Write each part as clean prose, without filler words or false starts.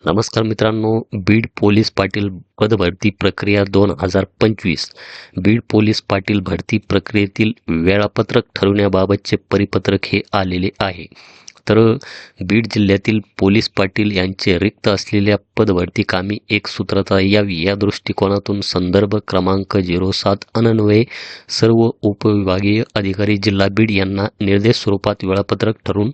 नमस्कार मित्रांनो, बीड पोलीस पाटील पदभरती प्रक्रिया 2025. बीड पोलीस पाटील भरती प्रक्रियेतील वेळापत्रक ठरवण्याबाबतचे परिपत्रक हे आलेले आहे. तर बीड जिल्ह्यातील पोलीस पाटील यांचे रिक्त असलेल्या पदभरती कामी एकसूत्रता यावी या दृष्टिकोनातून संदर्भ क्रमांक 07 अन्वये सर्व उपविभागीय अधिकारी जिल्हा बीड यांना निर्देश स्वरूपात वेळापत्रक ठरवून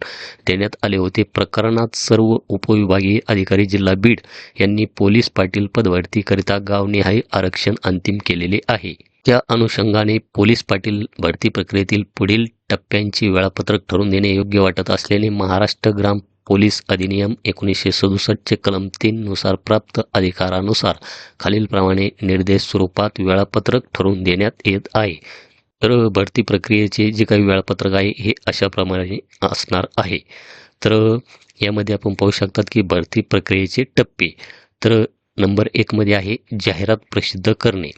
देण्यात आले होते. प्रकरणात सर्व उपविभागीय अधिकारी जिल्हा बीड यांनी पोलीस पाटील पदभरतीकरिता गावनिहाय आरक्षण अंतिम केलेले आहे. त्या अनुषंगाने पोलीस पाटील भरती प्रक्रियेतील पुढील टप्प्यांची वेळापत्रक ठरवून देणे योग्य वाटत असल्याने महाराष्ट्र ग्राम पोलीस अधिनियम 1967 चे कलम 3 नुसार प्राप्त अधिकारानुसार खालीलप्रमाणे निर्देश स्वरूपात वेळापत्रक ठरवून देण्यात येत आहे. तर भरती प्रक्रियेचे जे काही वेळापत्रक आहे हे अशा प्रमाणे असणार आहे. तर यामध्ये आपण पाहू शकतात की भरती प्रक्रियेचे टप्पे. तर नंबर 1 मध्ये आहे जाहिरात प्रसिद्ध करणे.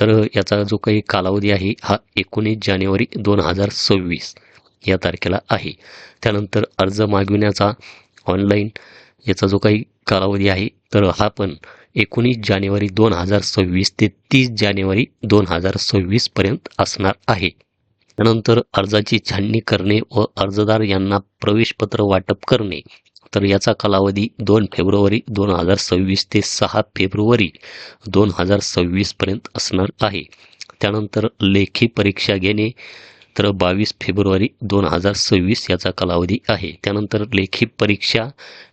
तर याचा जो काही कालावधी आहे हा 19 जानेवारी 2026 या तारखेला आहे. त्यानंतर अर्ज मागविण्याचा ऑनलाईन याचा जो काही कालावधी आहे तर हा पण 19 जानेवारी 2026 ते 30 जानेवारी 2026 पर्यंत असणार आहे. त्यानंतर अर्जाची छाननी करणे व अर्जदार यांना प्रवेशपत्र वाटप करणे. तर याचा कालावधी 2 फेब्रुवारी 2026 ते 6 फेब्रुवारी 2026 पर्यंत असणार आहे. त्यानंतर लेखी परीक्षा घेणे. तर 22 फेब्रुवारी 2026 याचा कालावधी आहे. त्यानंतर लेखी परीक्षा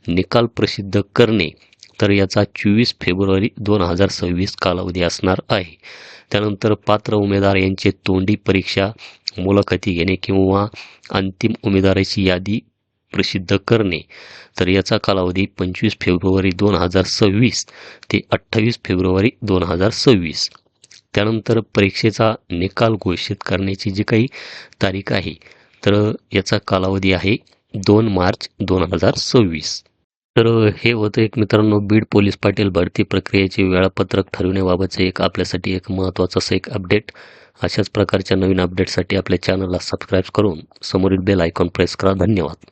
निकाल प्रसिद्ध करणे. तर याचा 24 फेब्रुवारी 2026 कालावधी असणार आहे. त्यानंतर पात्र उमेदवार यांचे तोंडी परीक्षा मुलाखती घेणे किंवा अंतिम उमेदवाराची यादी प्रसिद्ध करणे. तर याचा कालावधी 25 फेब्रुवारी 2026 ते 28 फेब्रुवारी 2026. त्यानंतर परीक्षेचा निकाल घोषित करण्याची जी काही तारीख आहे तर याचा कालावधी आहे 2 मार्च 2026. तर हे होतं एक मित्रांनो बीड पोलीस पाटील भरती प्रक्रियेचे वेळापत्रक ठरवण्याबाबतचे एक आपल्यासाठी एक महत्त्वाचं असं एक अपडेट. अशाच प्रकारच्या नवीन अपडेटसाठी आपल्या चॅनलला सबस्क्राईब करून समोरील बेल आयकॉन प्रेस करा. धन्यवाद.